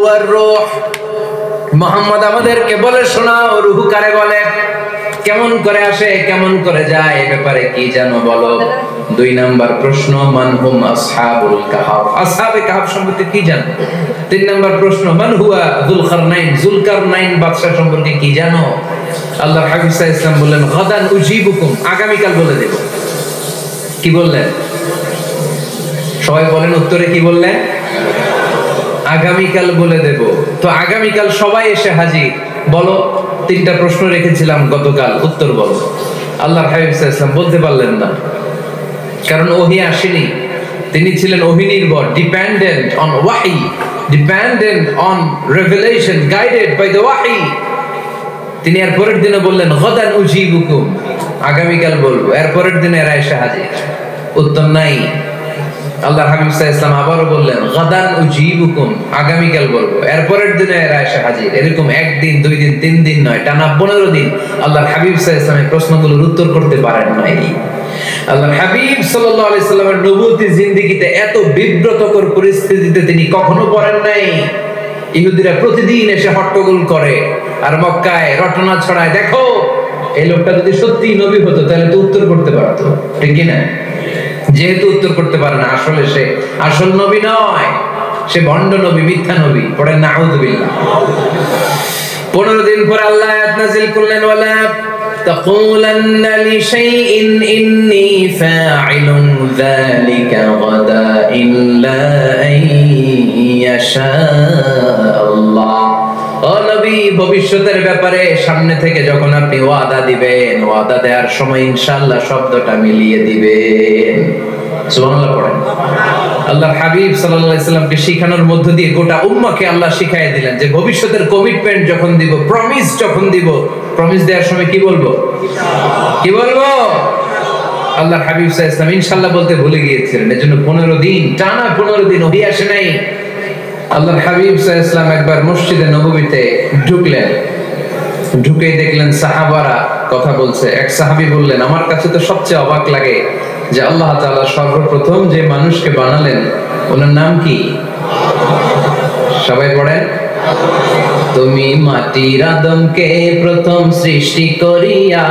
War রূহ, Muhammad আমাদেরকে বলে শোনাও রূহ কারে বলে, কেমন করে আসে, কেমন করে যায়, এ ব্যাপারে কি জানো বলো। 2 নাম্বার প্রশ্ন, মান হুম আসহাবুল কাহফ, আসহাবে কাহফ সম্পর্কে কি জানো। 3 নাম্বার প্রশ্ন, মান হুয়া যুলকারনাইন, যুলকারনাইন বাদশা সম্পর্কে কি জানো। আল্লাহর হাবিব সাল্লাল্লাহু আলাইহি ওয়াসাল্লাম বললেন গাদান উজিবুকুম, আগামীকাল বলে দেব। কি বললেন? সবাই বলেন উত্তরে কি বললেন? আগামীকাল বলে দেব। তো আগামীকাল সবাই এসে হাজির। বলো, 3টা প্রশ্ন রেখেছিলাম গতকাল, উত্তর বলো। আল্লাহর হাবিব সাল্লাল্লাহু আলাইহি ওয়াসাল্লাম বলতে পারলেন না, কারণ ওহী আসেনি। তিনি ছিলেন ওহী নির্ভর, dependent on wahi, dependent on revelation, guided by the wahi. তিনি এর পরের দিনে বললেন গাদান উজিবুকুম, আগামীকাল বলবো। এর পরের দিনে এরা এসে হাজির, উত্তর নাই। আল্লাহর হাবিব সাল্লাল্লাহু আলাইহি ওয়াসাল্লাম আবারও বললেন গাদান উজিবুকুম, আগামীকাল বলবো। এর পরের দিনে এরা এসে হাজির। এরকম 1 দিন 2 দিন 3 দিন নয়, টানা 15 দিন আল্লাহর হাবিব সাল্লাল্লাহু আলাইহি ওয়াসাল্লাম প্রশ্নগুলোর উত্তর করতে পারেন নাই। আল্লাহর হাবিব সাল্লাল্লাহু আলাইহি সাল্লামের নবুয়তী জিন্দেগিতে এত বিব্রতকর পরিস্থিতিতে তিনি কখনো পড়েন নাই। ইহুদিরা প্রতিদিন এসে হট্টগোল করে আর মক্কায় রটনা ছড়ায়, দেখো এই লোকটা যদি সত্যি নবী হতো তাহলে তো উত্তর করতে পারতো, ঠিক কি না? যেহেতু উত্তর করতে পারে না, আসলে সে আসল নবী নয়, সে ভণ্ড নবী, মিথ্যা নবী। পড়েন নাউযুবিল্লাহ। 15 দিন পরে আল্লাহ আয়াত নাযিল করলেন ওয়ালা তাকুলান্না লিশাইইন ইন্নী ফাইলুন যালিকা গাদা ইল্লা আইয়াশা আল্লাহ। ও নবী, ভবিষ্যতের ব্যাপারে সামনে থেকে যখন আপনি ওয়াদা দিবেন, ওয়াদা দেওয়ার সময় ইনশাআল্লাহ শব্দটা মিলিয়ে দিবেন। সুবহানাল্লাহ পড়েন। আল্লাহর হাবিব সাল্লাল্লাহু আলাইহি সাল্লামকে শিখানোর মধ্য দিয়ে গোটা উম্মাহকে আল্লাহ শিখাইয়া দিলেন যে ভবিষ্যতের কমিটমেন্ট যখন দিব, প্রমিস যখন দিব, প্রমিস দেওয়ার সময় কি বলবো? কি বলবো? আল্লাহর হাবিব সাল্লাল্লাহু আলাইহি সাল্লাম ইনশাআল্লাহ বলতে ভুলে গিয়েছিলেন। এজন্য 15 দিন, টানা 15 দিন ওহী আসে নাই। আল্লাহর হাবিব সাল্লাল্লাহু আলাইহি সাল্লাম একবার মসজিদে নববীতে ঢুকলেন, ঢুকেই দেখলেন সাহাবারা কথা বলছে। এক সাহাবী বললেন, আমার কাছে তো সবচেয়ে অবাক লাগে যে আল্লাহ তাআলা সর্বপ্রথম যে মানুষকে বানালেন ওনার নাম কি? সবাই পড়েন। তুমি মাটির আদমকে প্রথম সৃষ্টি করিয়া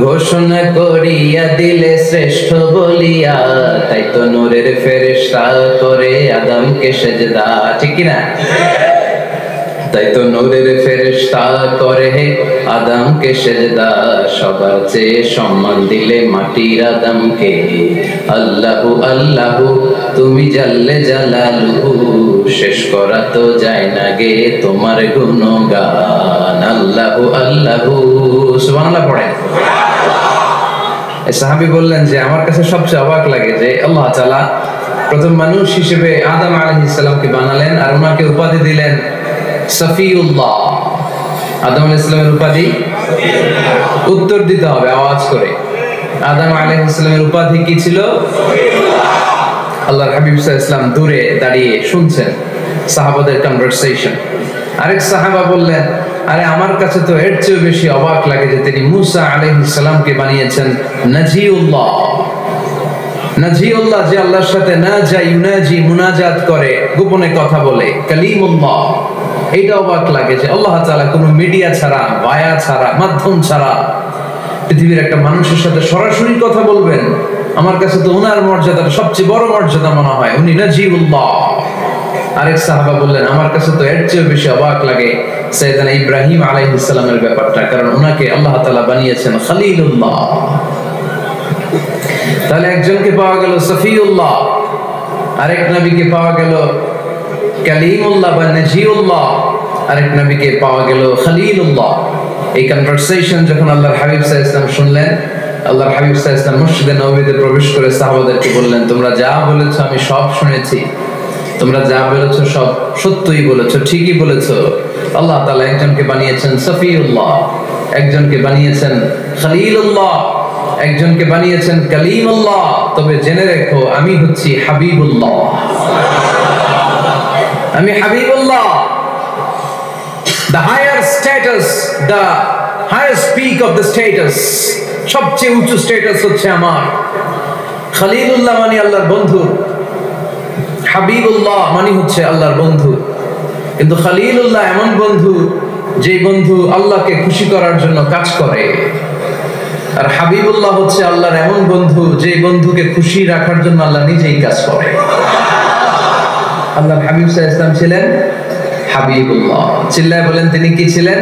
ঘোষণা করিয়া দিলে শ্রেষ্ঠ বলিয়া, তাই তো নূরের ফেরেশতা করে আদমকে সেজদা, ঠিক কি না? তাই তো নূরের ফেরেশতা করে আদমকে সেজদা, সবার চেয়ে সম্মান দিলে মাটির আদমকে। আল্লাহু আল্লাহু তুমি জাল্লে জালালুহু, শেষ করা তো যায় না গে তোমার গুণগান। আল্লাহু আল্লাহু, সুবহানাল্লাহ পড়েন। এই সাহাবী বললেন যে আমার কাছে সবচেয়ে অবাক লাগে যে আল্লাহ তাআলা প্রথম মানুষ হিসেবে আদম আলাইহিস সালামকে বানালেন আর ওনাকে উপাধি দিলেন সফিউল্লাহ। আদম আলাইহিস সালামের উপাধি উত্তর দিতে হবে আওয়াজ করে। আদম আলাইহিস সালামের উপাধি কি ছিল? আল্লাহর হাবিব সাল্লাল্লাহু আলাইহি ওয়াসাল্লাম দূরে দাঁড়িয়ে শুনছেন সাহাবাদের কনভারসেশন। আরেক সাহাবা বললেন, আরে আমার কাছে তো এর চেয়ে বেশি অবাক লাগে যে তিনি মুসা আলাইহিস সালামকে বানিয়েছেন নাজিউল্লাহ। নাজিউল্লাহ, যে আল্লাহর সাথে নাজা ইউনাজি, মুনাজাত করে, গোপনে কথা বলে, কালিমুল্লাহ। এইটা অবাক লাগে যে আল্লাহ তাআলা কোনো মিডিয়া ছাড়া, ভায়া ছাড়া, মাধ্যম ছাড়া পৃথিবীর একটা মানুষের সাথে সরাসরি কথা বলবেন। আমার কাছে তো ওনার মর্যাদাটা সবচেয়ে বড় মর্যাদা মনে হয়, উনি নাজিউল্লাহ। আরেক সাহাবা বললেন, আমার কাছে তো এর চেয়ে বেশি অবাক লাগে সাইয়েদনা ইব্রাহিম আলাইহিস সালামের ব্যাপারটা, কারণ ওনাকে আল্লাহ তাআলা বানিয়েছেন খলিলুল্লাহ। তাহলে একজনকে পাওয়া গেল সফিউল্লাহ, আরেক নবীকে পাওয়া গেল কালিমুল্লাহ বা নাজিউল্লাহ, আরেক নবীকে পাওয়া গেল খলিলুল্লাহ। এই কনভারসেশন যখন আল্লাহর হাবিব সাল্লাল্লাহু আলাইহি ওয়াসাল্লাম শুনলেন, আল্লাহর হাবিব সাল্লাল্লাহু আলাইহি ওয়াসাল্লাম মসজিদে নববীতে প্রবেশ করে সাহাবাদেরকে বললেন, তোমরা যা বলেছো আমি সব শুনেছি, তোমরা যা বলেছো সব সত্যই বলেছো, ঠিকই বলেছো। আল্লাহ তাআলা একজনকে বানিয়েছেন সফিউল্লাহ, একজনকে বানিয়েছেন খলিলুল্লাহ, একজনকে বানিয়েছেন কালিমুল্লাহ। তবে জেনে রেখো আমি হচ্ছি হাবিবুল্লাহ, আমি Habibullah. The higher status, the highest peak of the status, সবচেয়ে উঁচু স্ট্যাটাস হচ্ছে আমার। খলিলুল্লাহ মানে আল্লাহর বন্ধু, হাবিবুল্লাহ মানে হচ্ছে আল্লাহর বন্ধু। কিন্তু খলিলুল্লাহ এমন বন্ধু, যে বন্ধু আল্লাহকে খুশি করার জন্য কাজ করে। আর হাবিবুল্লাহ হচ্ছে আল্লাহর এমন বন্ধু, যে বন্ধুকে খুশি রাখার জন্য আল্লাহ নিজেই কাজ করে। আল্লাহর হাবিব সাল্লাল্লাহু আলাইহি ওয়াসাল্লাম ছিলেন হাবিবুল্লাহ। চিল্লায় বলেন তিনি কি ছিলেন?